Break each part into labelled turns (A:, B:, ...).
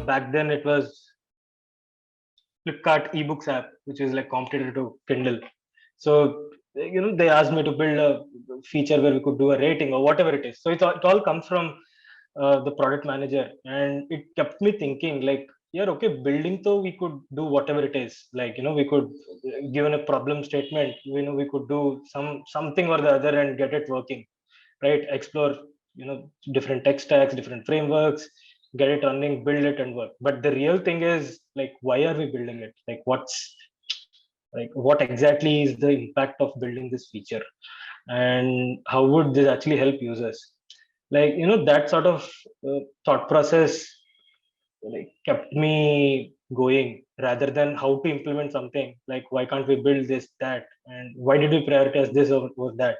A: back then it was Flipkart ebooks app, which is like competitor to Kindle. So they asked me to build a feature where we could do a rating or whatever it is. So it all comes from the product manager, and it kept me thinking like, yeah, okay, building though we could do whatever it is. Like we could given a problem statement, we could do something or the other and get it working, right? Explore different tech stacks, different frameworks, get it running, build it and work. But the real thing is like, why are we building it? Like what exactly is the impact of building this feature, and how would this actually help users? Like that sort of thought process like kept me going, rather than how to implement something. Like, why can't we build this, that, and why did we prioritize this over that?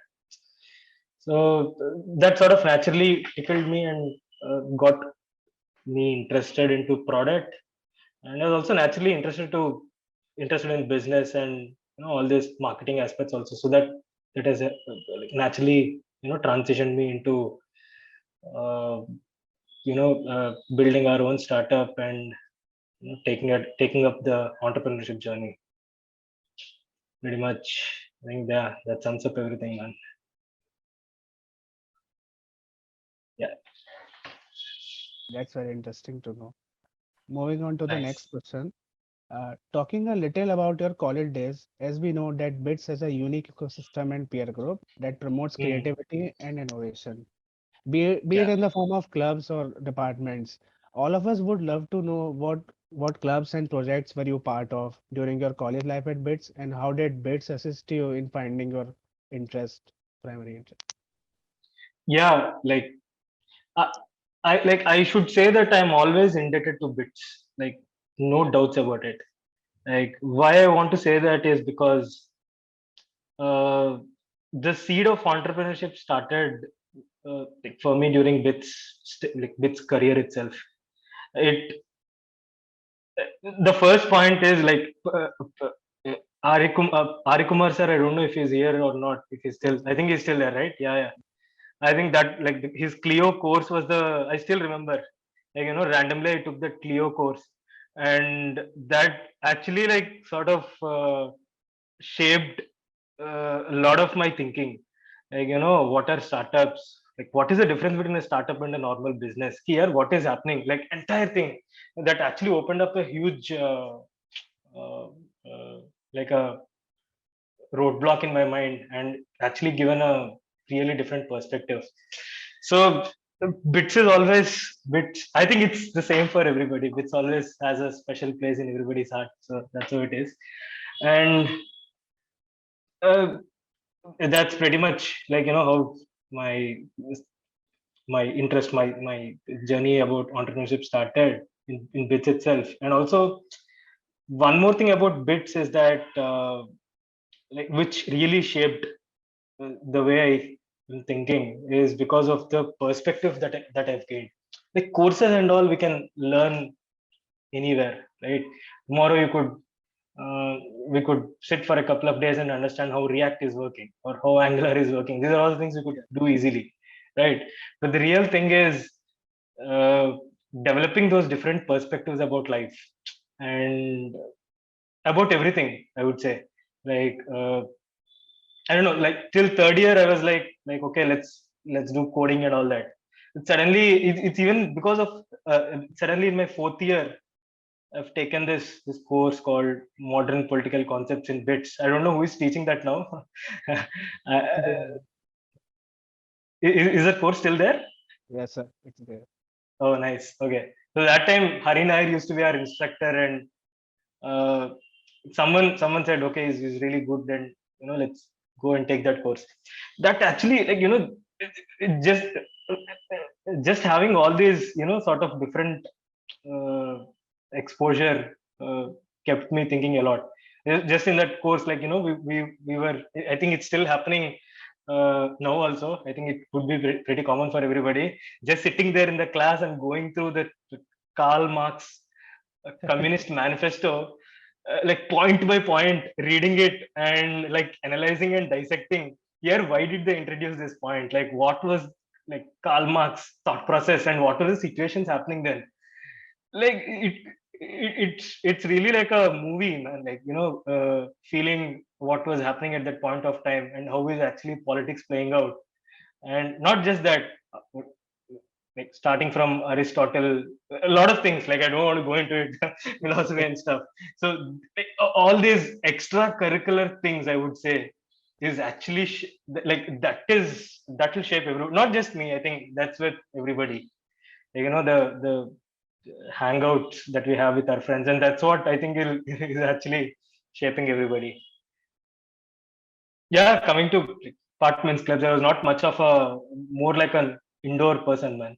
A: So that sort of naturally tickled me and got me interested into product. And I was also naturally interested in business and all these marketing aspects also. So that has like naturally transitioned me into uh, building our own startup and taking up the entrepreneurship journey. Pretty much, I think that sums up everything, man. Yeah.
B: That's very interesting to know. Moving on to the
A: Nice.
B: next question. Talking a little about your college days, as we know that BITS has a unique ecosystem and peer group that promotes
A: Mm,
B: creativity and innovation, be it
A: yeah.
B: in the form of clubs or departments. All of us would love to know what clubs and projects were you part of during your college life at BITS, and how did BITS assist you in finding your interest, primary interest?
A: Yeah. Like I, I should say that I'm always indebted to bits. Like, no doubts about it. Like, why I want to say that is because uh, the seed of entrepreneurship started like for me during like Bits career itself. It The first point is like Ari Kumar sir. I don't know if he's here or not. If he's still, I think he's still there, right? Yeah, yeah. I think that like his Clio course was the. I still remember, like randomly I took the Clio course, and that actually like sort of shaped a lot of my thinking. Like what are startups? Like, what is the difference between a startup and a normal business? Here, what is happening? Like, entire thing that actually opened up a huge uh, uh, like a roadblock in my mind, and actually given a really different perspective. So Bits is always Bits. I think it's the same for everybody. Bits always has a special place in everybody's heart. So that's how it is. And uh, that's pretty much like how my my journey about entrepreneurship started in Bits itself. And also one more thing about Bits is that like which really shaped the way I'm thinking is because of the perspective that I've gained. Like courses and all, we can learn anywhere, right? Tomorrow we could sit for a couple of days and understand how React is working or how Angular is working. These are all the things we could
B: Yeah.
A: do easily, right? But the real thing is uh, developing those different perspectives about life and about everything. I would say, like I don't know, like till third year, I was like okay, let's do coding and all that. Suddenly, it's even because of suddenly in my fourth year, I've taken this course called Modern Political Concepts in Bits. I don't know who is teaching that now. uh,
B: There.
A: is that course still there?
B: Yes, sir. It's there.
A: Oh, nice. Okay. So that time, Hari Nair used to be our instructor, and uh, someone said, okay, he's really good, then let's go and take that course. That actually, like it just having all these sort of different uh, exposure kept me thinking a lot. Just in that course, like we were, I think it's still happening now also. I think it would be pretty common for everybody, just sitting there in the class and going through the Karl Marx communist manifesto, like point by point, reading it and like analyzing and dissecting. Here, why did they introduce this point? Like, what was like Karl Marx thought process, and what were the situations happening then? like it's really like a movie, man. Like, feeling what was happening at that point of time and how is actually politics playing out. And not just that, uh, like starting from Aristotle, a lot of things, like I don't want to go into it, philosophy and stuff. So like, all these extracurricular things, I would say, is actually like that will shape everyone, not just me. I think that's with everybody. The hangouts that we have with our friends, and that's what I think is actually shaping everybody. Yeah, coming to like, apartments, clubs, I was not much of a, more like an indoor person, man.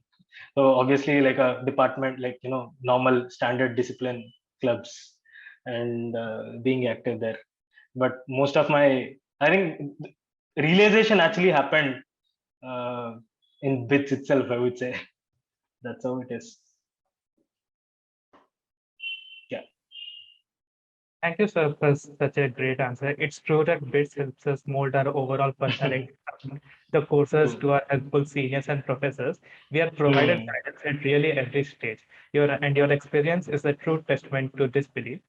A: So obviously like a department, like normal standard discipline clubs, and being active there. But most of my, I think, realization actually happened uh, in bits itself, I would say. That's how it is. Yeah.
C: Thank you, sir, for such a great answer. It's true that BITS helps us mold our overall personality. The courses
A: True.
C: to our helpful seniors and professors. We are provided
A: Hmm.
C: guidance at really every stage. Your experience is a true testament to this belief.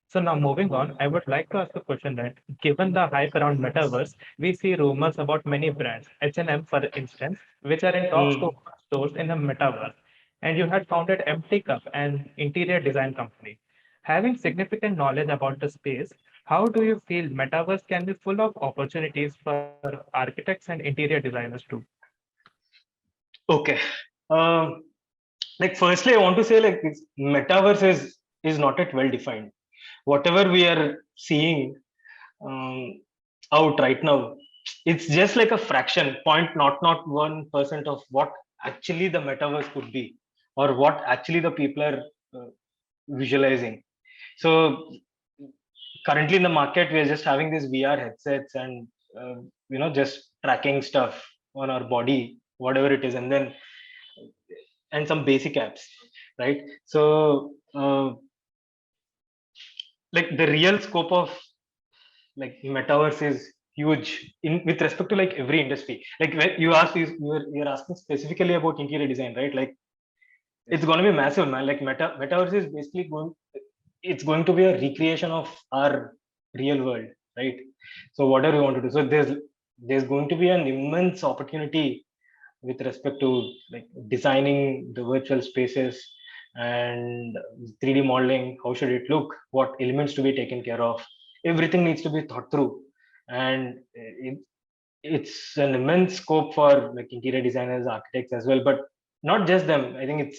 C: So now moving on, I would like to ask a question that given the hype around metaverse, we see rumors about many brands, H&M for instance, which are in talks to
A: Hmm.
C: open stores in the metaverse. And you had founded Empty Cup, an interior design company. Having significant knowledge about the space, how do you feel metaverse can be full of opportunities for architects and interior designers too?
A: Okay. Um, like firstly, I want to say like this metaverse is not yet well defined. Whatever we are seeing um, out right now, it's just like a fraction, point not 1% of what actually the metaverse could be, or what actually the people are uh, visualizing. So currently in the market, we are just having these VR headsets and just tracking stuff on our body, whatever it is, and some basic apps, right? So like the real scope of like metaverse is huge in with respect to like every industry. Like when you asked, you're asking specifically about interior design, right? Like it's going to be massive, man. Like metaverse is basically it's going to be a recreation of our real world, right? So whatever you want to do, so there's going to be an immense opportunity with respect to like designing the virtual spaces and 3D modeling. How should it look? What elements to be taken care of? Everything needs to be thought through, and it's an immense scope for like interior designers, architects as well. But not just them. I think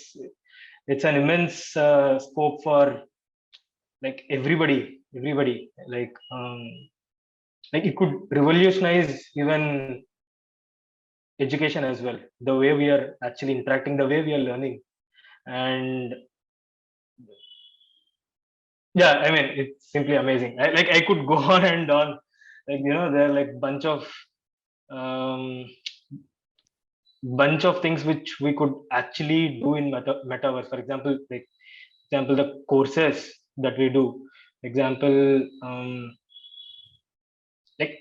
A: it's an immense scope for like everybody. Like it could revolutionize even education as well, the way we are actually interacting, the way we are learning. And yeah, I mean, it's simply amazing. I could go on and on. Like there are like um bunch of things which we could actually do in metaverse. For example, the courses that we do. Example, like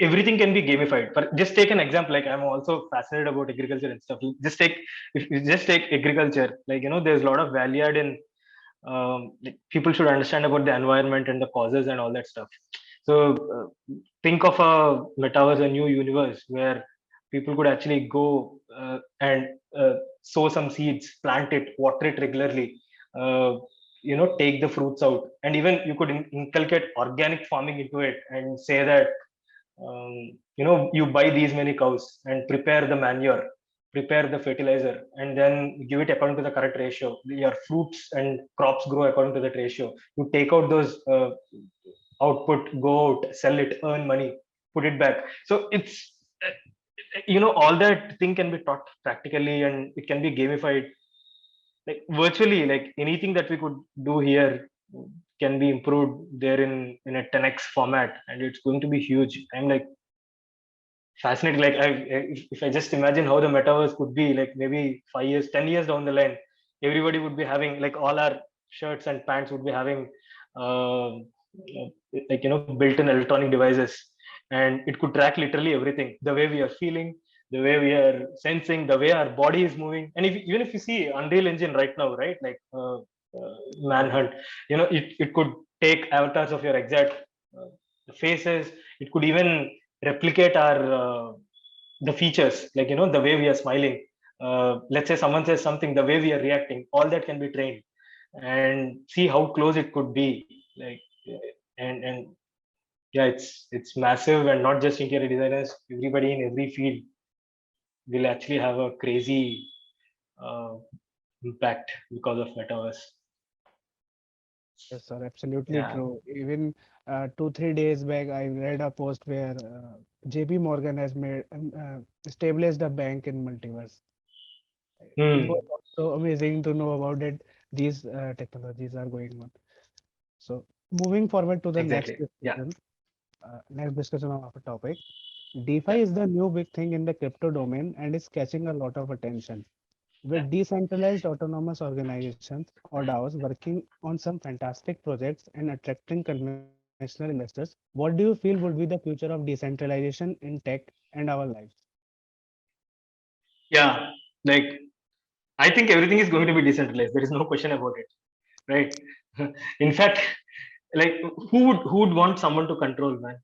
A: everything can be gamified. For just take an example, like I'm also fascinated about agriculture and stuff. Just take If you just take agriculture, like there's a lot of value add in, like people should understand about the environment and the causes and all that stuff. So think of a metaverse, a new universe where people could actually go and sow some seeds, plant it, water it regularly, uh, take the fruits out, and even you could inculcate organic farming into it and say that you buy these many cows and prepare the manure, prepare the fertilizer, and then give it according to the correct ratio. Your fruits and crops grow according to that ratio. You take out those output, go out, sell it, earn money, put it back. So it's all that thing can be taught practically, and it can be gamified, like virtually. Like anything that we could do here can be improved there in a 10x format, and it's going to be huge. I'm like fascinating. Like if I just imagine how the metaverse could be, like maybe 5 years, 10 years down the line, everybody would be having, like, all our shirts and pants would be having um, like built-in electronic devices, and it could track literally everything, the way we are feeling, the way we are sensing, the way our body is moving. And even if you see Unreal Engine right now, right, like Manhunt, it could take avatars of your exact faces. It could even replicate our the features, like the way we are smiling. Let's say someone says something, the way we are reacting, all that can be trained, and see how close it could be. Like, and yeah, it's massive, and not just interior designers. Everybody in every field will actually have a crazy uh, impact because of metaverse.
B: Yes, sir, absolutely
A: Yeah.
B: true. Even 2, 3 days back, I read a post where JP Morgan has made established a bank in multiverse. It
A: Hmm.
B: was also amazing to know about it. These technologies are going on. So moving forward to the
A: Exactly. Yeah.
B: next discussion of our topic. DeFi
A: Yeah.
B: is the new big thing in the crypto domain and is catching a lot of attention.
A: Yeah.
B: With decentralized autonomous organizations or DAOs working on some fantastic projects and attracting conventional investors, what do you feel would be the future of decentralization in tech and our lives?
A: Yeah. Like, I think everything is going to be decentralized. There is no question about it, right? In fact, like, who would want someone to control, man?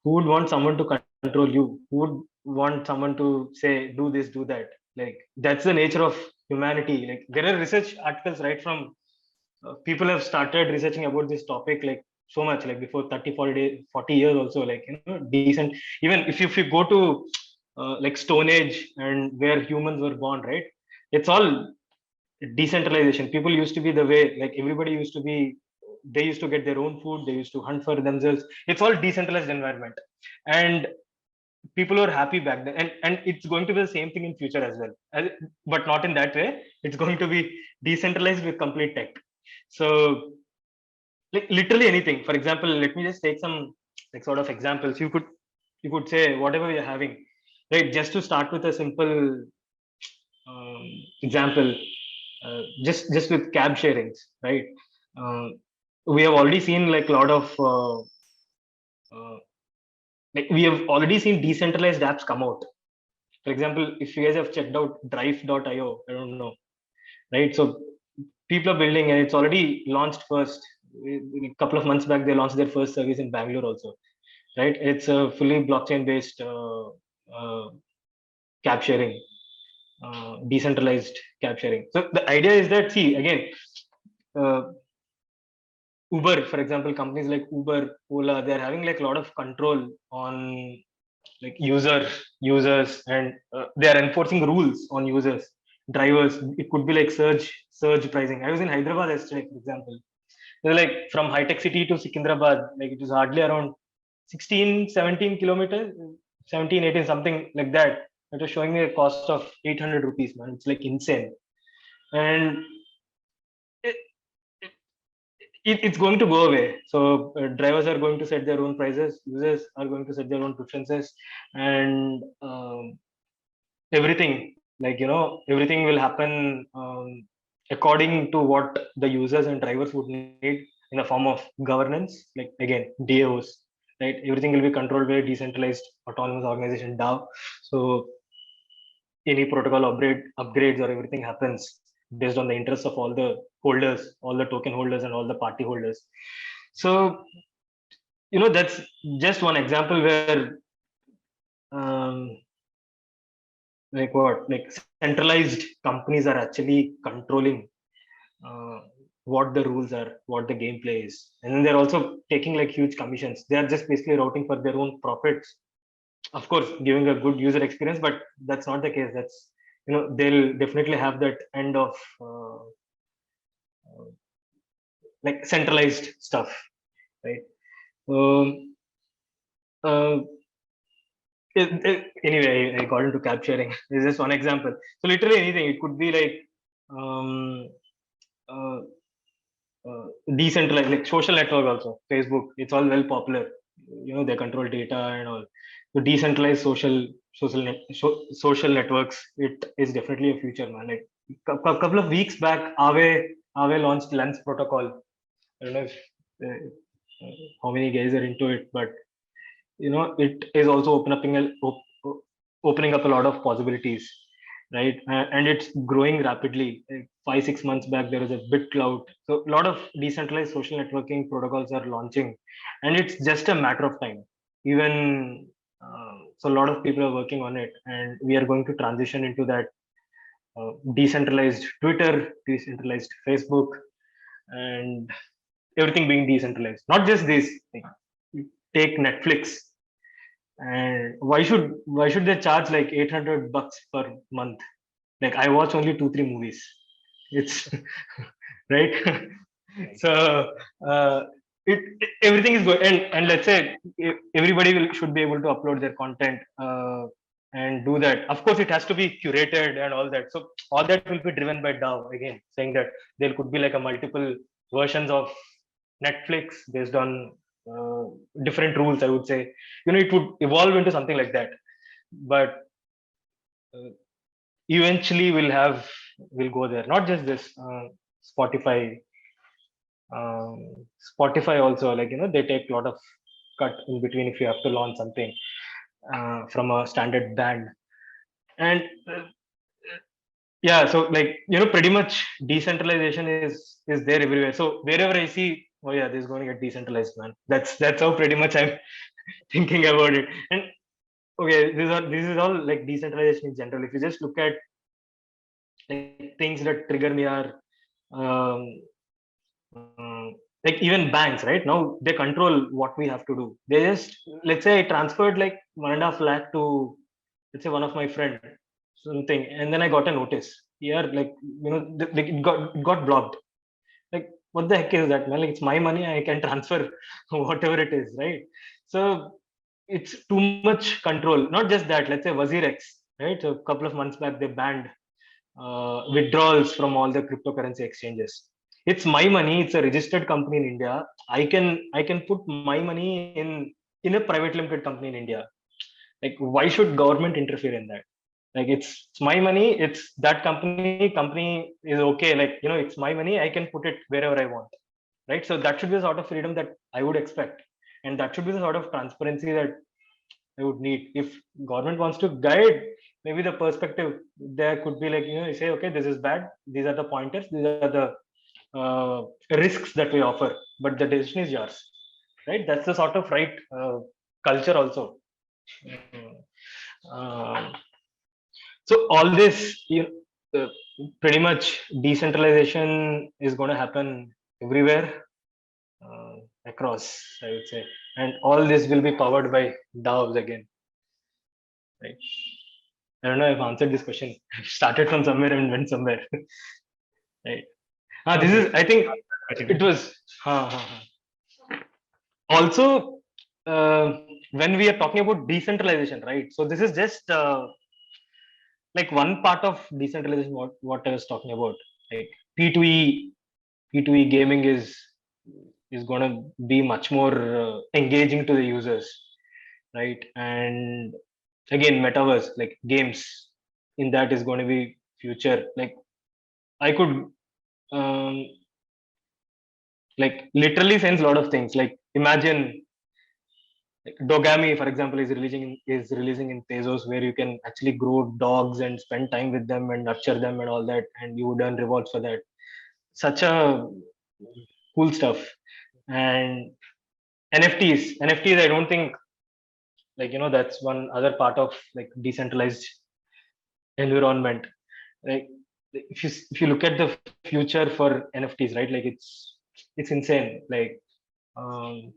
A: Who would want someone to control you? Who would want someone to say, do this, do that? Like, that's the nature of humanity. Like, there are research articles right from people have started researching about this topic like so much, like before 30, 40 years also, like decent. Even if you go to like Stone Age and where humans were born, right? It's all decentralization. People used to be the way, like everybody used to be, they used to get their own food, they used to hunt for themselves. It's all decentralized environment, and people were happy back then, and it's going to be the same thing in future as well. But not in that way. It's going to be decentralized with complete tech. So, like, literally anything. For example, let me just take some like sort of examples. You could say whatever you're having, right? Just to start with a simple example, just with cab sharings, right? uh, we have already seen like a lot of uh, like we have already seen decentralized apps come out. For example, if you guys have checked out drive.io, I don't know, right? So people are building, and it's already launched first. A couple of months back, they launched their first service in Bangalore also, right? It's a fully blockchain based uh, cab sharing, decentralized cab sharing. So the idea is that, see, again, uh, Uber, for example, companies like Uber, Ola, they're having like a lot of control on like users, and they are enforcing rules on users, drivers. It could be like surge pricing. I was in Hyderabad yesterday, for example. They're like from high tech city to Secunderabad, like it was hardly around 16 17 kilometers, 17 18 something like that. It was showing me a cost of 800 rupees, man. It's like insane. And it, it's going to go away. So drivers are going to set their own prices, users are going to set their own preferences, and everything, like everything will happen according to what the users and drivers would need in the form of governance, like again DAOs, right? Everything will be controlled by a decentralized autonomous organization, DAO. So any protocol upgrades or everything happens based on the interests of all the holders, all the token holders, and all the party holders. So that's just one example where um, like what, like centralized companies are actually controlling uh, what the rules are, what the gameplay is, and then they're also taking like huge commissions. They are just basically routing for their own profits, of course giving a good user experience, but that's not the case. That's they'll definitely have that end of uh, like centralized stuff, right? um, uh, anyway, I got into cab sharing. This is just one example. So literally anything. It could be like um, uh, decentralized, like social network also. Facebook, it's all well popular. They control data and all. So decentralized social networks, it is definitely a future, man. Like couple of weeks back, Aave launched Lens protocol. I don't know if how many guys are into it, but it is also opening up a lot of possibilities, right? And it's growing rapidly. Like 5-6 months back, there was a BitCloud. So a lot of decentralized social networking protocols are launching, and it's just a matter of time. Even so, a lot of people are working on it, and we are going to transition into that decentralized Twitter, decentralized Facebook, and everything being decentralized. Not just this. Like, take Netflix, and why should they charge like $800 per month? Like I watch only 2-3 movies. It's right. So uh, everything is good, and let's say everybody should be able to upload their content and do that. Of course, it has to be curated and all that. So all that will be driven by DAO again, saying that there could be like a multiple versions of Netflix based on different rules. I would say, it would evolve into something like that. But uh, eventually, we'll go there. Not just this. Spotify, Spotify also, like they take a lot of cut in between if you have to launch something from a standard band. And yeah, so like pretty much decentralization is there everywhere. So wherever I see, oh yeah, this is going to get decentralized, man. That's how pretty much I'm thinking about it. And okay, this is all like decentralization in general. If you just look at like things that trigger me are um, like even banks, right? Now they control what we have to do. They just, let's say I transferred like 1.5 lakh to, let's say, one of my friend something, and then I got a notice here, like it got blocked. Like what the heck is that, man? Like it's my money, I can transfer whatever it is, right? So it's too much control. Not just that, let's say WazirX, right? So a couple of months back they banned withdrawals from all the cryptocurrency exchanges. It's my money. It's a registered company in India. I can put my money in a private limited company in India. Like why should government interfere in that? Like it's my money. It's that company is okay. Like it's my money. I can put it wherever I want, right? So that should be the sort of freedom that I would expect, and that should be the sort of transparency that I would need. If government wants to guide, maybe the perspective there could be like, you say, okay, this is bad. These are the pointers. These are the risks that we offer. But the decision is yours, right? That's the sort of right culture also. Um, so all this, pretty much decentralization is going to happen everywhere across, I would say, and all this will be powered by DAOs again, right? I don't know if I answered this question. I started from somewhere and went somewhere. Right. This
C: Okay.
A: is, I think
C: Continue.
A: it was also when we are talking about decentralization, right? So this is just like one part of decentralization, what I was talking about. Like P2E, P2E gaming is going to be much more engaging to the users, right? And again, metaverse, like games in that is going to be future. Like I could um, like literally sense a lot of things. Like imagine like Dogami, for example, is releasing in Tezos, where you can actually grow dogs and spend time with them and nurture them and all that, and you would earn rewards for that. Such a cool stuff. And NFTs, I don't think, like that's one other part of like decentralized environment. Like if you look at the future for NFTs, right? Like it's insane. Um,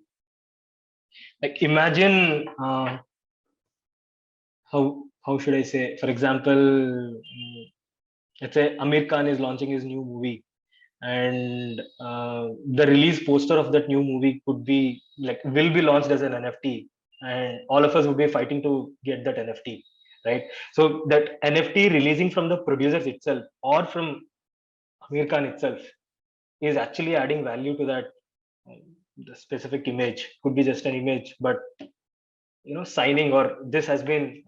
A: like imagine how should I say? For example, let's say Amir Khan is launching his new movie, and the release poster of that new movie could be like will be launched as an NFT, and all of us would be fighting to get that NFT, right? So that NFT releasing from the producers itself or from Amir Khan itself is actually adding value to that the specific image. Could be just an image, but signing or this has been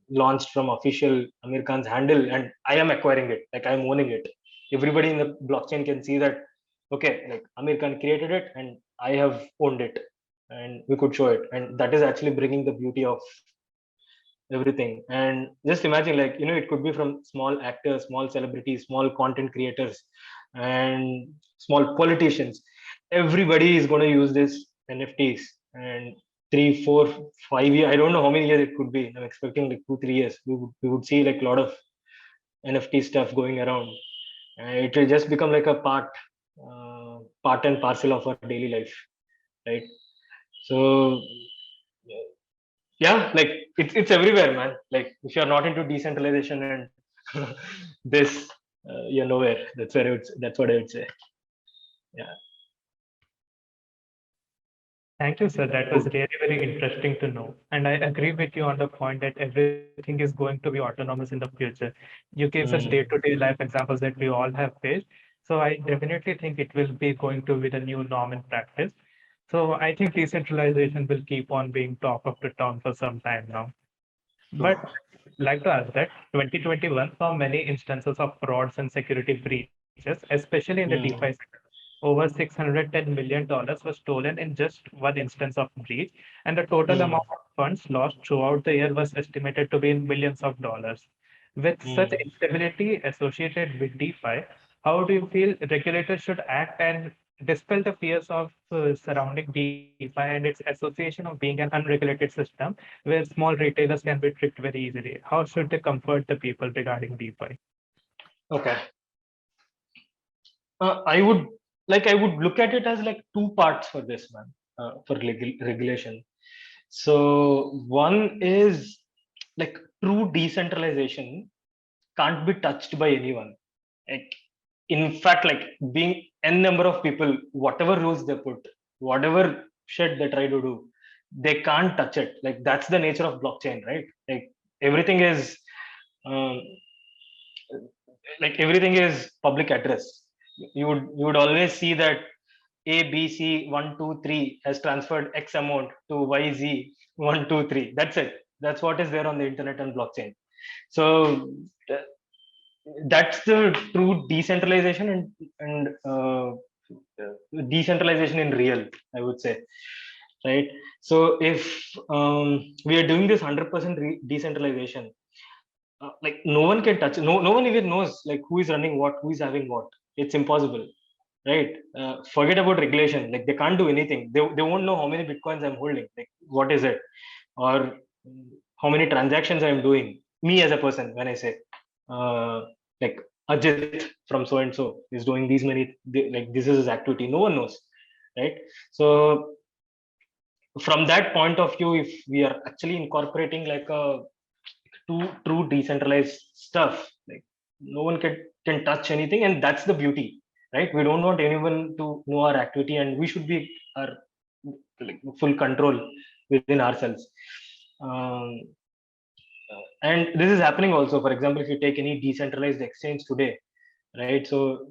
A: launched from official Amir Khan's handle, and I am acquiring it, like I'm owning it. Everybody in the blockchain can see that, okay, like Amir Khan created it and I have owned it, and we could show it, and that is actually bringing the beauty of everything. And just imagine, like, it could be from small actors, small celebrities, small content creators, and small politicians. Everybody is going to use this NFTs. And 3 4 5 years, I don't know how many years it could be. I'm expecting like 2 3 years we would see like a lot of NFT stuff going around. It will just become like a part and parcel of our daily life, right? So yeah, like it's everywhere, man. Like if you're not into decentralization and this, you're nowhere. That's what I would say. Yeah.
C: Thank you, sir. That was really very interesting to know. And I agree with you on the point that everything is going to be autonomous in the future. You gave us
A: Mm.
C: day-to-day life examples that we all have faced. So I definitely think it will be going to be the new norm in practice. So I think decentralization will keep on being talk of the town for some time now. But like to ask that 2021 saw many instances of frauds and security breaches, especially in the DeFi
A: Mm.
C: sector. Over $610 million was stolen in just one instance of breach, and the total
A: Mm.
C: amount of funds lost throughout the year was estimated to be in millions of dollars. With such
A: Mm.
C: instability associated with DeFi, how do you feel regulators should act and dispel the fears of surrounding DeFi and its association of being an unregulated system where small retailers can be tricked very easily? How should they comfort the people regarding DeFi?
A: Okay. I would look at it as like two parts for this, man. For regulation. So one is like true decentralization can't be touched by anyone. Like, in fact, like being n number of people, whatever rules they put, whatever shit they try to do, they can't touch it. Like that's the nature of blockchain, right? Like everything is um, everything is public address. You would always see that ABC123 has transferred X amount to YZ123. That's it. That's what is there on the internet and blockchain. So th- that's the true decentralization and decentralization in real, I would say, right? So if we are doing this 100% decentralization, like no one can touch, no one even knows like who is running what, who is having what. It's impossible, right? Forget about regulation. Like they can't do anything. They won't know how many bitcoins I'm holding, like what is it, or how many transactions I'm doing, me as a person. When I say uh, like Ajit from so and so is doing these many, like this is his activity, no one knows, right? So from that point of view, if we are actually incorporating like a true decentralized stuff, like no one can touch anything, and that's the beauty, right? We don't want anyone to know our activity, and we should be our like full control within ourselves. um, and this is happening also. For example, if you take any decentralized exchange today, right? So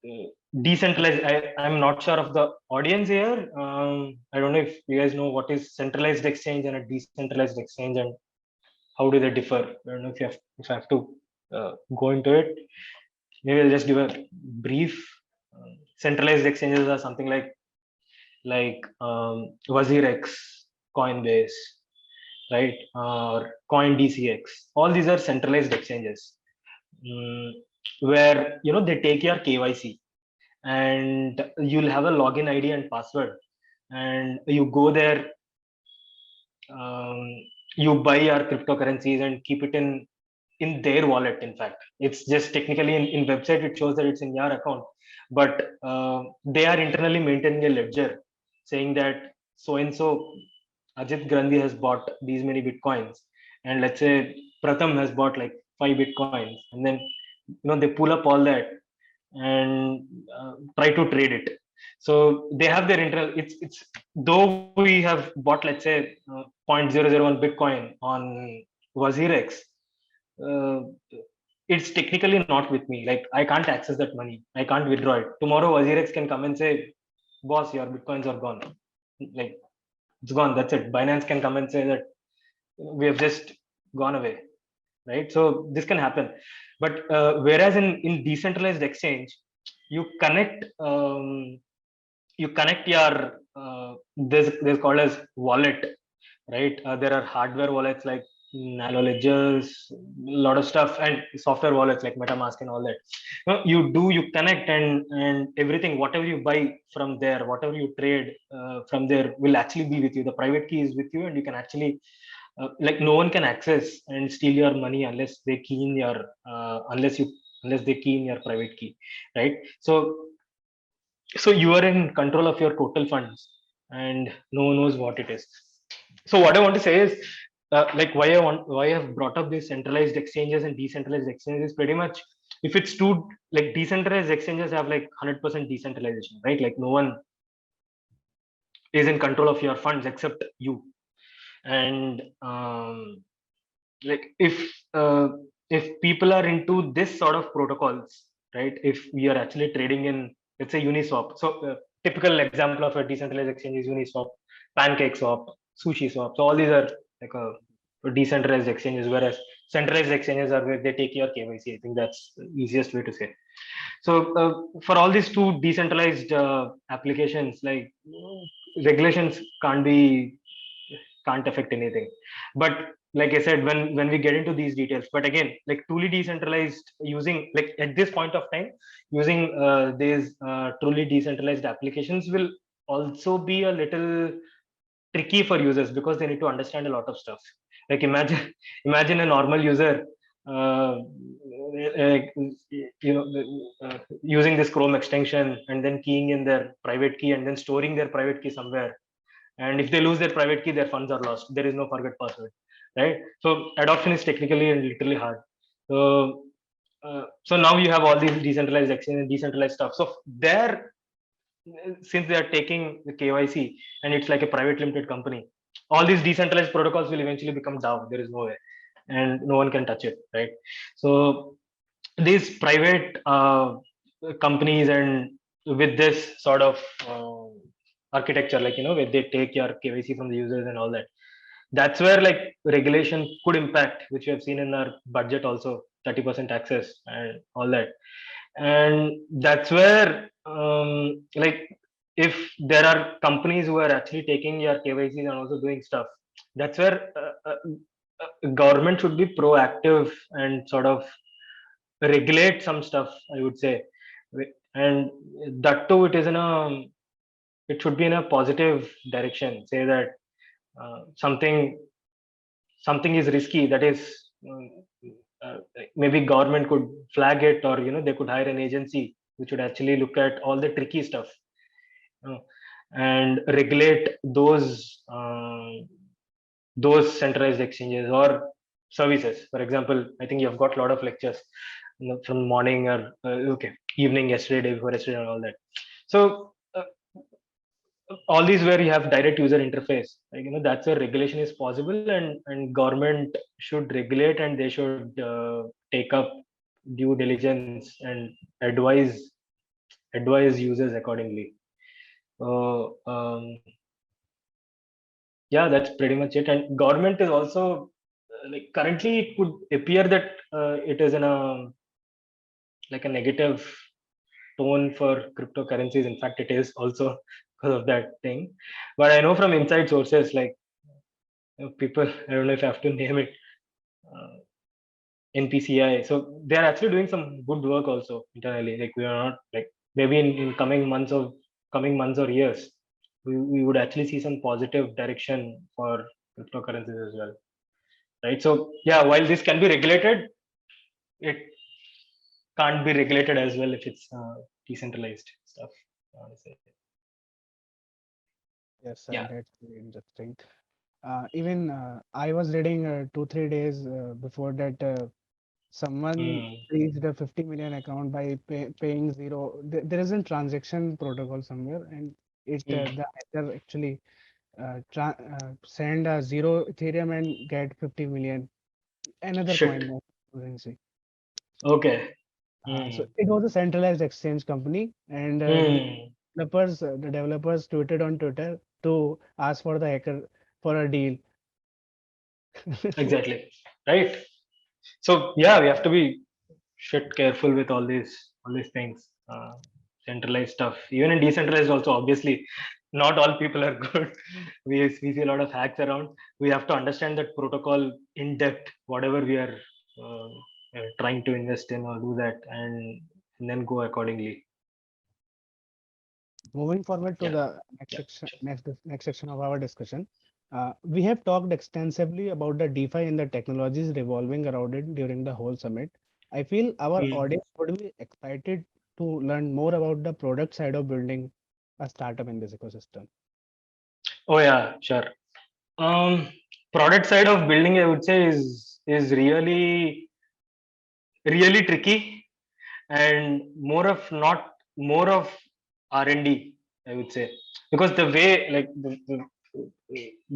A: uh, decentralized, I'm not sure of the audience here. I don't know if you guys know what is centralized exchange and a decentralized exchange, and how do they differ. I don't know if I have to go into it. Maybe I'll just give a brief. Centralized exchanges are something like WazirX, Coinbase, right, or CoinDCX. All these are centralized exchanges, mm, where they take your KYC, and you'll have a login ID and password, and you go there. um, you buy your cryptocurrencies and keep it in their wallet. In fact, it's just technically in website it shows that it's in your account, but they are internally maintaining a ledger saying that so and so Ajit Grandhi has bought these many bitcoins, and let's say Pratham has bought like 5 bitcoins, and then they pull up all that and try to trade it. So they have their internal. It's though we have bought, let's say, 0.001 Bitcoin on WazirX, uh, it's technically not with me. Like I can't access that money. I can't withdraw it. Tomorrow WazirX can come and say, "Boss, your bitcoins are gone." Like it's gone. That's it. Binance can come and say that we have just gone away, right? So this can happen. But whereas in decentralized exchange, you connect your this called as wallet, right? There are hardware wallets like nano ledgers, a lot of stuff, and software wallets like MetaMask and all that. You connect, and everything, whatever you buy from there, whatever you trade from there, will actually be with you. The private key is with you, and you can actually like no one can access and steal your money unless they key in your unless they key in your private key, right? So you are in control of your total funds, and no one knows what it is. So what I want to say is, like why I've brought up these centralized exchanges and decentralized exchanges is pretty much, if it's too, like, decentralized exchanges have like 100% decentralization, right? Like no one is in control of your funds except you. And like if people are into this sort of protocols, right? If we are actually trading in, let's say, Uniswap. So typical example of a decentralized exchange is Uniswap, PancakeSwap, SushiSwap. So all these are like a decentralized exchanges, whereas centralized exchanges are where they take your KYC. I think that's the easiest way to say. So for all these two decentralized applications, like, regulations can't affect anything. But like I said, when we get into these details, but again, like truly decentralized, using, like, at this point of time, using these truly decentralized applications will also be a little tricky for users, because they need to understand a lot of stuff. Like imagine a normal user, uh, like, using this Chrome extension and then keying in their private key and then storing their private key somewhere, and if they lose their private key, their funds are lost. There is no forget password, right? So adoption is technically and literally hard. So now you have all these decentralized exchange and decentralized stuff. So there, since they are taking the KYC and it's like a private limited company, all these decentralized protocols will eventually become DAO. There is no way, and no one can touch it, right? So these private companies, and with this sort of architecture, like, where they take your KYC from the users and all that, that's where, like, regulation could impact, which we have seen in our budget also, 30% access and all that. And that's where, like, if there are companies who are actually taking your KYCs and also doing stuff, that's where government should be proactive and sort of regulate some stuff, I would say. And that too, it should be in a positive direction. Say that something is risky, that is, maybe government could flag it, or they could hire an agency which would actually look at all the tricky stuff, and regulate those centralized exchanges or services. For example, I think you've got a lot of lectures, from morning or okay, evening, yesterday, day before yesterday, and all that. So all these where you have direct user interface, like, that's where regulation is possible, and government should regulate, and they should take up due diligence and advise users accordingly. So yeah, that's pretty much it. And government is also, like, currently it could appear that it is in a, like, a negative tone for cryptocurrencies. In fact, it is also because of that thing. But I know from inside sources, like, people, I don't know if I have to name it, uh, NPCI. So they are actually doing some good work also internally. Like, we are not, like, maybe in coming months or years, we would actually see some positive direction for cryptocurrencies as well, right? So yeah, while this can be regulated, it can't be regulated as well if it's decentralized stuff, honestly.
B: Yes,
A: Yeah.
B: that's very interesting. Even I was reading 2 3 days before that someone
A: Mm,
B: reached a 50 million account by paying zero. There is a transaction protocol somewhere, and
A: mm.
B: the hacker actually send a zero Ethereum and get 50 million another
A: Shit.
B: coin of currency.
A: Okay.
B: So
A: Mm.
B: it was a centralized exchange company, and
A: Mm.
B: the developers tweeted on Twitter to ask for the hacker for a deal.
A: Exactly. Right. So yeah, we have to be shit careful with all these things. Centralized stuff, even in decentralized also, obviously, not all people are good. We see a lot of hacks around. We have to understand that protocol in depth, whatever we are uh, trying to invest in or do that, and then go accordingly.
B: Moving forward to
A: Yeah,
B: the next
A: yeah,
B: section,
A: sure.
B: next section of our discussion, we have talked extensively about the DeFi and the technologies revolving around it during the whole summit. I feel our
A: Hmm.
B: audience would be excited to learn more about the product side of building a startup in this ecosystem.
A: Oh yeah, sure. Um, Product side of building, I would say, is really tricky, and more of R&D, I would say, because the way, like,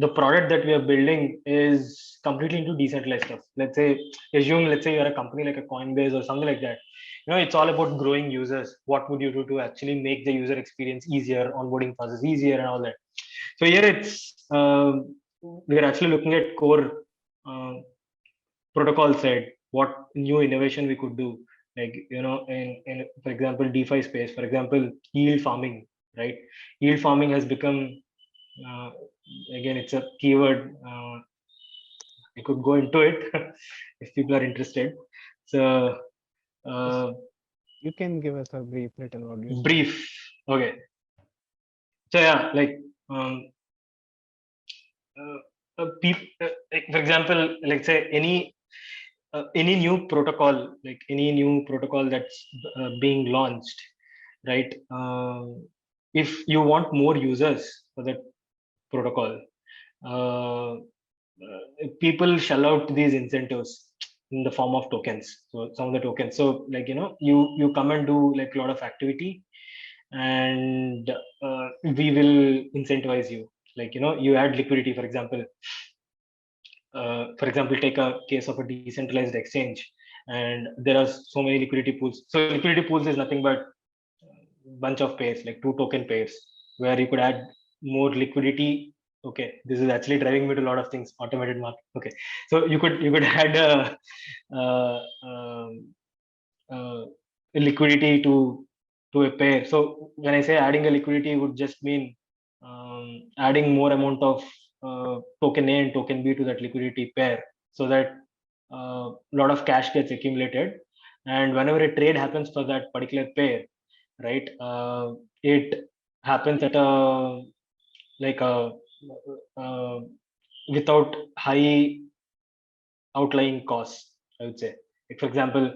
A: the product that we are building is completely into decentralized stuff. Let's say you're a company like a Coinbase or something like that. It's all about growing users. What would you do to actually make the user experience easier, onboarding process easier, and all that? So here we're actually looking at core uh, protocol side, what new innovation we could do, like, in for example, DeFi space, for example, yield farming, right? Yield farming has become, uh, again, it's a keyword. I could go into it if people are interested. So,
B: Yes,
A: uh,
B: you can give us a brief little overview.
A: brief. Okay. So yeah, um, like, for example, like, say any new protocol that's being launched, right? If you want more users for that protocol, uh, people shell out these incentives in the form of tokens. So some of the tokens, so, like, you come and do like a lot of activity, and we will incentivize you. Like, you add liquidity, for example, take a case of a decentralized exchange, and there are so many liquidity pools. So liquidity pools is nothing but bunch of pairs, like two token pairs, where you could add more liquidity. Okay, this is actually driving me to a lot of things. Automated market. Okay, so you could add uh, um, uh, liquidity to a pair. So when I say adding a liquidity, it would just mean adding more amount of token A and token B to that liquidity pair, so that a lot of cash gets accumulated, and whenever a trade happens for that particular pair, right? It happens at a, like a, uh, without high outlying costs, I would say. Like, for example,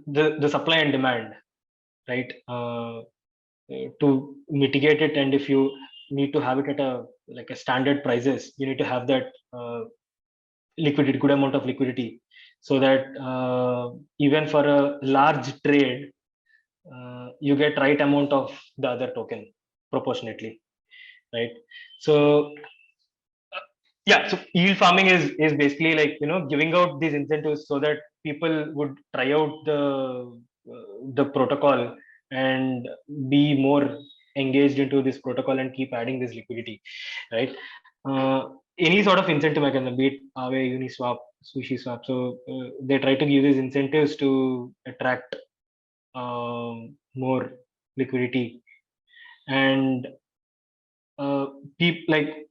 A: the supply and demand, right? To mitigate it, and if you need to have it at a, like, a standard prices, you need to have that liquidity, good amount of liquidity, so that even for a large trade, you get right amount of the other token proportionately, right? So yeah, so yield farming is basically, like, giving out these incentives so that people would try out the protocol and be more engaged into this protocol and keep adding this liquidity, right? uh, any sort of incentive mechanism, be it Aave, Uniswap, SushiSwap, so they try to give these incentives to attract more liquidity. And uh, like,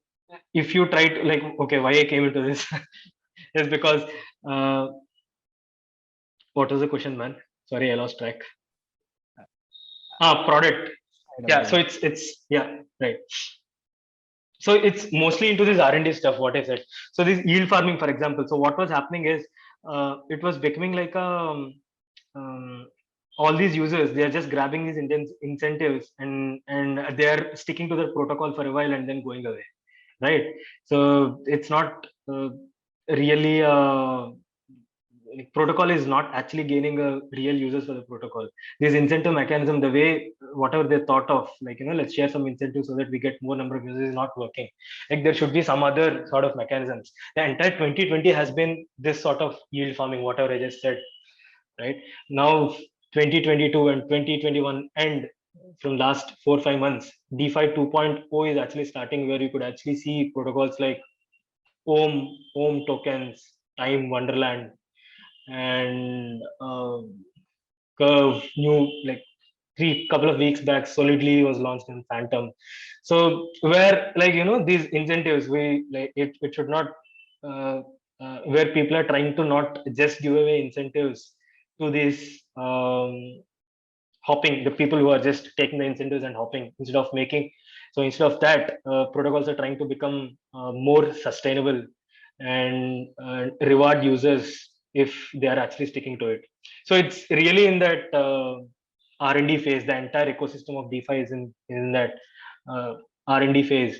A: if you try to, like, okay, why I came into this is because, uh, what was the question, man? Sorry, I lost track. Product.
B: Side of
A: Yeah, so
B: building.
A: it's yeah, right. So it's mostly into this R&D stuff, what I said. So this yield farming, for example, so what was happening is, it was becoming like um, all these users, they are just grabbing these incentives, and they are sticking to the protocol for a while and then going away, right? So it's not really, like, protocol is not actually gaining a real users for the protocol. This incentive mechanism, the way, whatever they thought of, like, let's share some incentives so that we get more number of users, is not working. Like, there should be some other sort of mechanisms. The entire 2020 has been this sort of yield farming, whatever I just said, right? Now 2022 and 2021 end, from last 4 5 months, DeFi 2.0 is actually starting, where you could actually see protocols like Ohm tokens, Time Wonderland, and Curve, new, like, couple of weeks back, Solidly was launched in Phantom. So where, like, these incentives, we like it should not, uh, where people are trying to not just give away incentives to these hopping, the people who are just taking the incentives and hopping instead of making. So instead of that, protocols are trying to become more sustainable and reward users if they are actually sticking to it. So it's really in that R&D phase. The entire ecosystem of DeFi is in that R&D phase,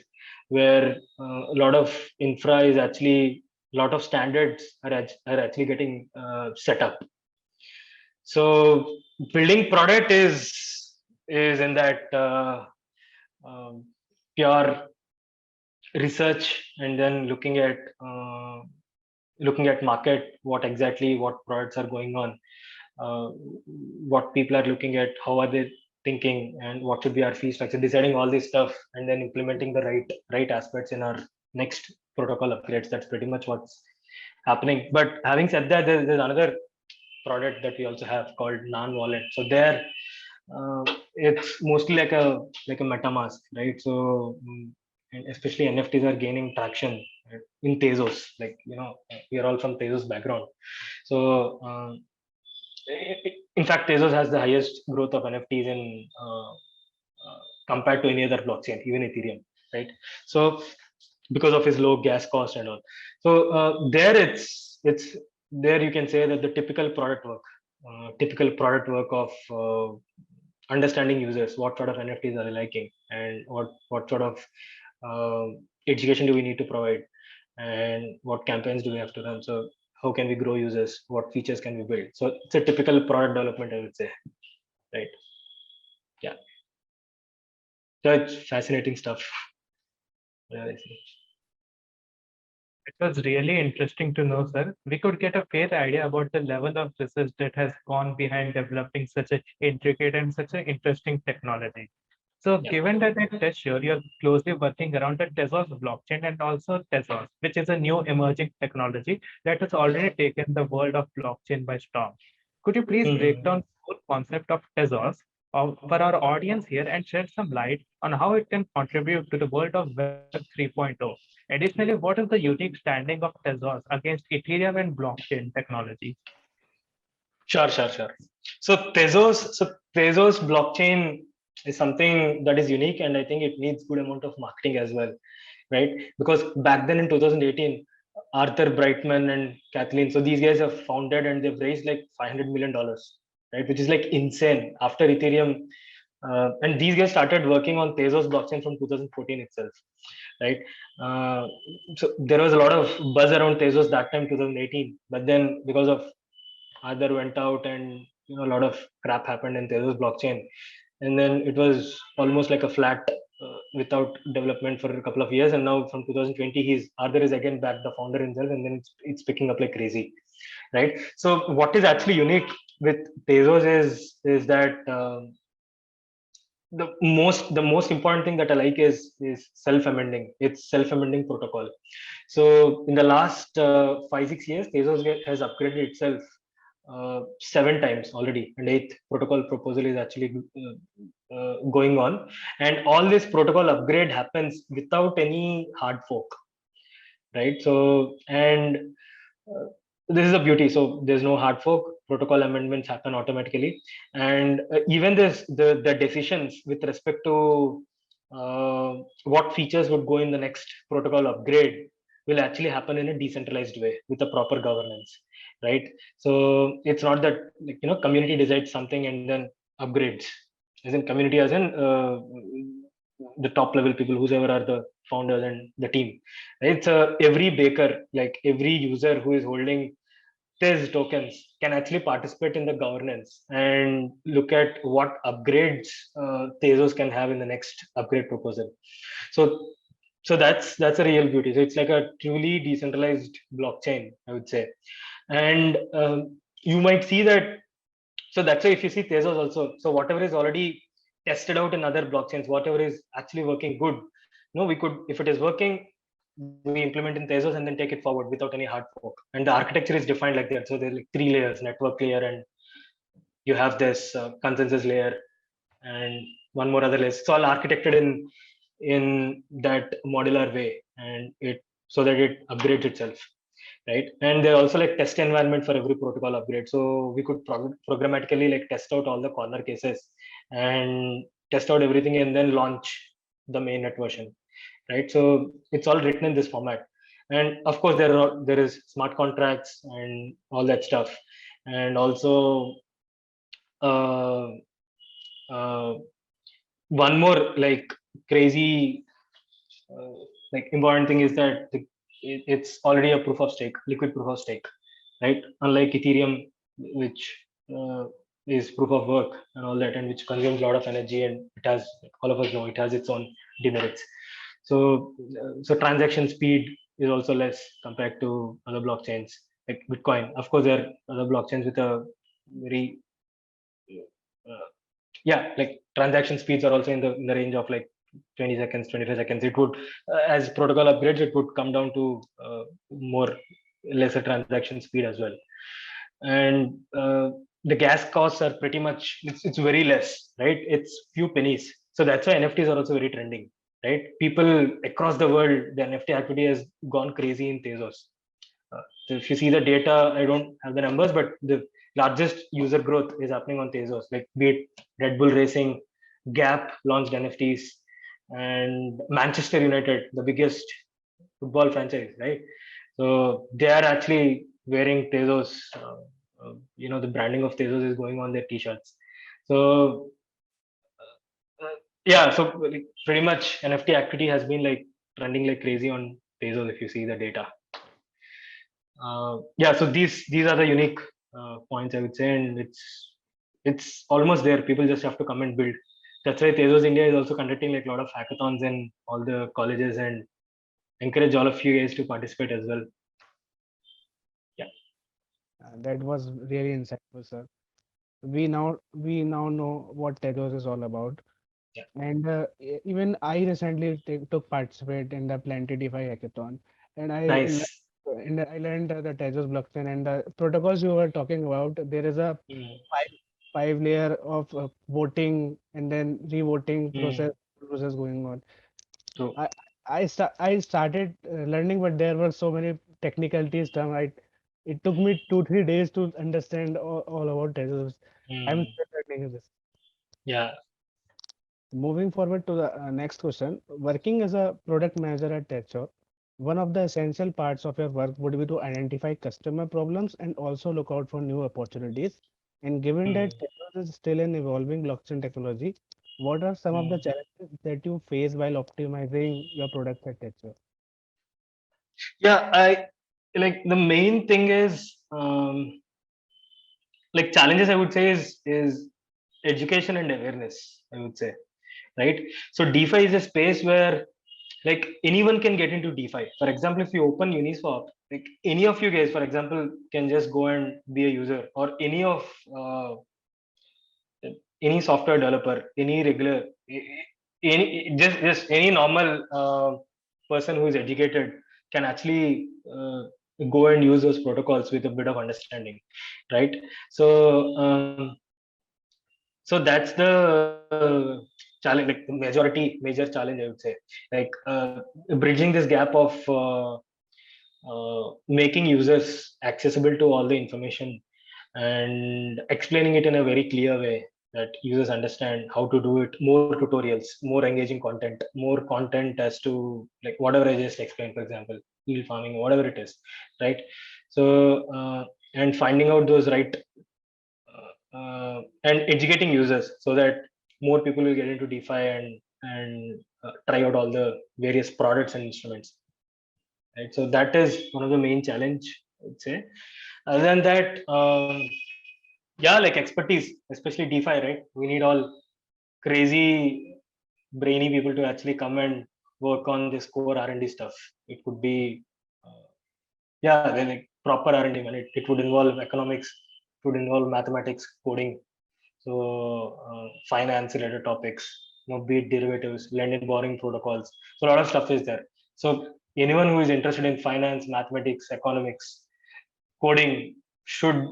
A: where a lot of infra is actually, a lot of standards are actually getting set up. So building product is in that um, pure research, and then looking at market, what products are going on, uh, what people are looking at, how are they thinking, and what should be our fee structure, deciding all this stuff, and then implementing the right aspects in our next protocol upgrades. That's pretty much what's happening. But having said that, there's another product that we also have called Nan Wallet. So there, it's mostly like a MetaMask, right? So and especially NFTs are gaining traction in Tezos. Like, we are all from Tezos background. So in fact, Tezos has the highest growth of NFTs in compared to any other blockchain, even Ethereum, right? So because of his low gas cost and all. So there, it's there you can say that the typical product work of understanding users, what sort of NFTs are they liking, and what sort of education do we need to provide, and what campaigns do we have to run. So how can we grow users, what features can we build. So it's a typical product development, I would say, right? Yeah, so it's fascinating stuff. Yeah, I see.
C: It was really interesting to know, sir. We could get a fair idea about the level of research that has gone behind developing such an intricate and such an interesting technology. So,
A: Yeah.
C: given that at Tezos, you're closely working around the Tezos blockchain and also Tezos, which is a new emerging technology that has already taken the world of blockchain by storm. Could you please break
A: Mhm.
C: down the whole concept of Tezos for our audience here and shed some light on how it can contribute to the world of Web 3.0? Additionally, what is the unique standing of Tezos against Ethereum and blockchain technology?
A: Sure. So Tezos blockchain is something that is unique, and I think it needs good amount of marketing as well, right? Because back then in 2018, Arthur Brightman and Kathleen, so these guys have founded and they've raised like $500 million, right? Which is like insane after Ethereum. And these guys started working on Tezos blockchain from 2014 itself, right? Uh, so there was a lot of buzz around Tezos that time, 2018, but then because of Other went out, and a lot of crap happened in Tezos blockchain, and then it was almost like a flat without development for a couple of years. And now from 2020, Arthur is again back, the founder himself, and then it's picking up like crazy, right? So what is actually unique with Tezos is that the most important thing that I like is self-amending. It's self-amending protocol. So in the last 5-6 years, Tezos has upgraded itself 7 times already, and eighth protocol proposal is actually going on. And all this protocol upgrade happens without any hard fork, right? So, and uh, this is a beauty. So there's no hard fork. Protocol amendments happen automatically, and even the decisions with respect to what features would go in the next protocol upgrade will actually happen in a decentralized way with a proper governance, right? So it's not that, like, community decides something and then upgrades. As in community, as in the top level people, whoever are the founders and the team. It's every baker, like every user who is holding Tez tokens can actually participate in the governance and look at what upgrades Tezos can have in the next upgrade proposal. So, so that's a real beauty. So it's like a truly decentralized blockchain, I would say. And you might see that. So that's why if you see Tezos also, so whatever is already tested out in other blockchains, whatever is actually working good, we could, if it is working, we implement in Tezos and then take it forward without any hard fork. And the architecture is defined like that. So there's like 3 layers: network layer, and you have this consensus layer, and one more other list. It's all architected in that modular way, and it so that it upgrades itself, right? And there are also like test environment for every protocol upgrade, so we could programmatically like test out all the corner cases and test out everything and then launch the mainnet version, right? So it's all written in this format, and of course there is smart contracts and all that stuff, and also uh, uh, one more like crazy uh, like important thing is that it's already a proof of stake, liquid proof of stake, right? Unlike Ethereum, which uh, is proof of work and all that, and which consumes a lot of energy, and it has, all of us know, it has its own demerits. So transaction speed is also less compared to other blockchains like Bitcoin. Of course, there are other blockchains with a very uh, yeah, like transaction speeds are also in the range of like 20 seconds, 25 seconds. It would as protocol upgrades, it would come down to more lesser transaction speed as well. And the gas costs are pretty much, it's very less, right? It's few pennies. So that's why NFTs are also very trending, right? People across the world, the NFT activity has gone crazy in Tezos. So if you see the data, I don't have the numbers, but the largest user growth is happening on Tezos, like be it Red Bull Racing, Gap launched NFTs, and Manchester United, the biggest football franchise, right? So they are actually wearing Tezos. The branding of Tezos is going on their t-shirts. So yeah, so like, pretty much NFT activity has been like trending like crazy on Tezos if you see the data. Yeah, so these are the unique points I would say, and it's almost there. People just have to come and build. That's why Tezos India is also conducting like a lot of hackathons in all the colleges, and encourage all of you guys to participate as well. Yeah.
B: That was really insightful, sir. We now know what Tezos is all about.
A: Yeah.
B: And even I recently took participate in the Plenty DeFi hackathon, and
A: Nice.
B: I learned the Tezos blockchain and the protocols you were talking about. There is a
A: Mm,
B: five layer of voting and then revoting
A: mm,
B: process going on.
A: true.
B: I I started learning, but there were so many technicalities. It took me 2 3 days to understand all about Tezos. I'm
A: Mm,
B: still learning this.
A: yeah.
B: Moving forward to the next question, working as a product manager at Techo, one of the essential parts of your work would be to identify customer problems and also look out for new opportunities. And given
A: Mm,
B: that Techo is still an evolving blockchain technology, what are some of the
A: mm.
B: challenges that you face while optimizing your products at Techo?
A: Yeah, I like the main thing is like challenges I would say is education and awareness, I would say, right? So DeFi is a space where like anyone can get into DeFi. For example, if you open Uniswap, like any of you guys, for example, can just go and be a user, or uh, any software developer, any regular, any just any normal person who is educated can actually go and use those protocols with a bit of understanding, right? So that's the challenge, like the major challenge I would say, like bridging this gap of making users accessible to all the information and explaining it in a very clear way that users understand how to do it. More tutorials, more engaging content, more content as to like whatever I just explained, for example, yield farming, whatever it is, right? So and finding out those right and educating users so that more people will get into DeFi and try out all the various products and instruments, right? So that is one of the main challenge I would say. Other than that, yeah, like expertise, especially DeFi, right? We need all crazy brainy people to actually come and work on this core R&D stuff. It could be uh, yeah, they're like proper R&D, man. It would involve economics, it would involve mathematics, coding, so finance related topics, be it derivatives, lending, borrowing protocols. So a lot of stuff is there. So anyone who is interested in finance, mathematics, economics, coding should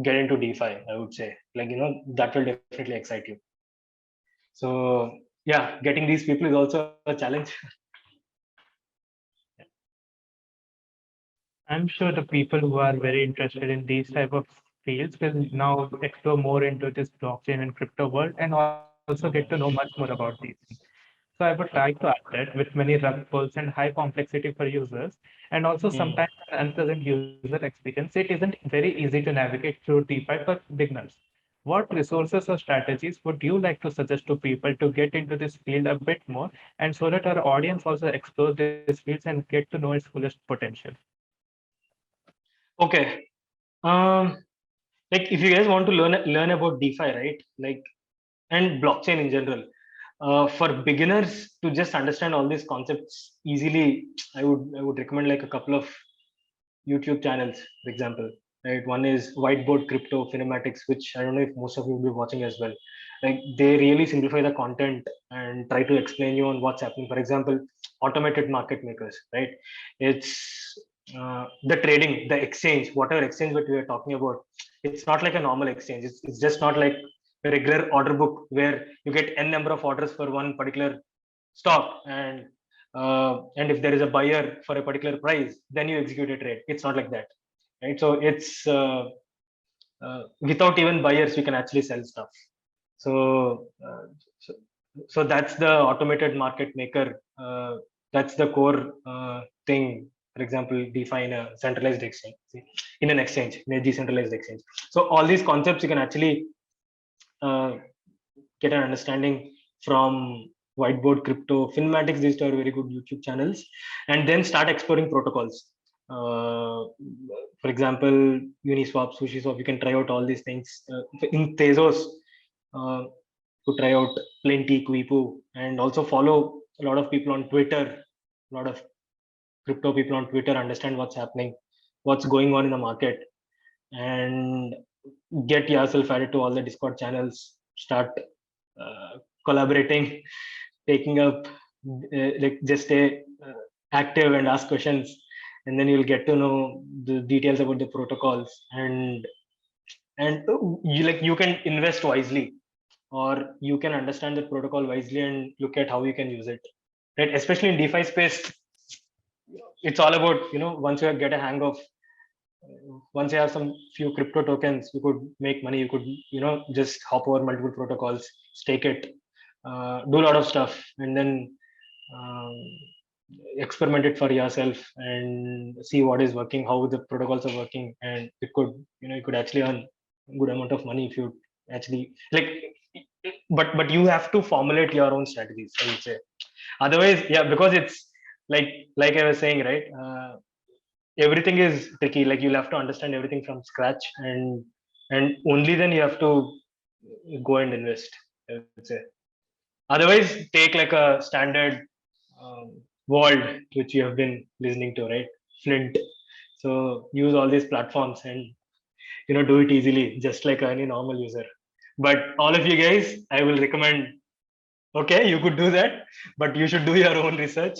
A: get into DeFi, I would say. Like, that will definitely excite you. So yeah, getting these people is also a challenge.
C: I'm sure the people who are very interested in these type of fields will now explore more into this blockchain and crypto world and also get to know much more about these things. So I would like to add that with many rug pulls and high complexity for users, and also
A: Hmm.
C: sometimes unpleasant user experience, it isn't very easy to navigate through DeFi for beginners. What resources or strategies would you like to suggest to people to get into this field a bit more, and so that our audience also explores these fields and get to know its fullest potential?
A: Okay. Um, like if you guys want to learn about DeFi, right? Like and blockchain in general. For beginners to just understand all these concepts easily, I would recommend like a couple of YouTube channels, for example. Right, one is Whiteboard Crypto Kinematics, which I don't know if most of you will be watching as well. Like they really simplify the content and try to explain you on what's happening. For example, automated market makers, right? It's the trading, the exchange, whatever exchange that we are talking about. It's not like a normal exchange. It's just not like a regular order book where you get n number of orders for one particular stock, and if there is a buyer for a particular price, then you execute a trade. It's not like that, right? So it's without even buyers, we can actually sell stuff. So, so that's the automated market maker. That's the core thing. For example, define a centralized exchange in an exchange, in a decentralized exchange. So all these concepts you can actually uh, get an understanding from Whiteboard Crypto, Finmatics. These are very good YouTube channels, and then start exploring protocols. For example, Uniswap, SushiSwap. You can try out all these things in Tezos. Uh, to try out Plenty, Quipu, and also follow a lot of people on Twitter. A lot of crypto people on Twitter understand what's happening, what's going on in the market, and get yourself added to all the Discord channels. Start collaborating, taking up, like just stay active and ask questions, and then you'll get to know the details about the protocols, and you can invest wisely, or you can understand the protocol wisely and look at how you can use it, right? Especially in DeFi space, it's all about, once you get a hang of, once you have some few crypto tokens, you could make money. You could, just hop over multiple protocols, stake it, do a lot of stuff, and then um, experiment it for yourself and see what is working, how the protocols are working, and it could, you could actually earn a good amount of money if you actually like. But you have to formulate your own strategies, I would say. Otherwise, yeah, because it's like I was saying, right? Everything is tricky. Like you'll have to understand everything from scratch, and only then you have to go and invest, I would say. Otherwise, take like a standard um, world which you have been listening to, right? Flint. So use all these platforms and do it easily, just like any normal user. But all of you guys, I will recommend, okay, you could do that, but you should do your own research,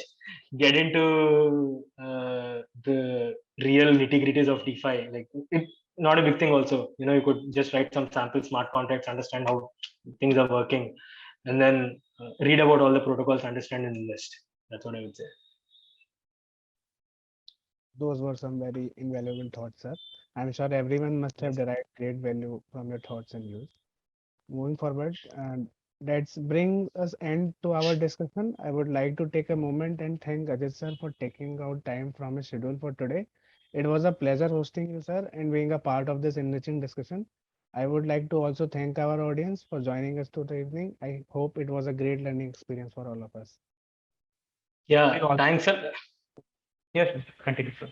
A: get into the real nitty gritties of DeFi. Like it, not a big thing also, you could just write some sample smart contracts, understand how things are working, and then read about all the protocols, understand and invest. That's what I would say.
B: Those were some very invaluable thoughts, sir. I'm sure everyone must have
A: Yes.
B: derived great value from your thoughts and views. Moving forward, and let's bring us end to our discussion. I would like to take a moment and thank Ajit sir for taking out time from his schedule for today. It was a pleasure hosting you, sir, and being a part of this enriching discussion. I would like to also thank our audience for joining us today evening. I hope it was a great learning experience for all of us.
C: We
A: Yeah,
C: all,
A: thanks.
C: yes, continue. Sir.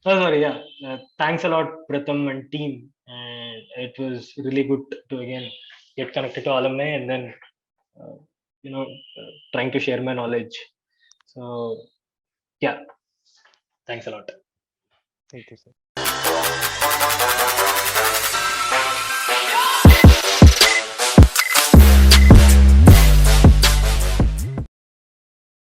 A: Oh, sorry, yeah. Thanks a lot, Pratham and team. And it was really good to again get connected to alumni, and then, uh, trying to share my knowledge. So, yeah, thanks a lot.
B: Thank you, sir.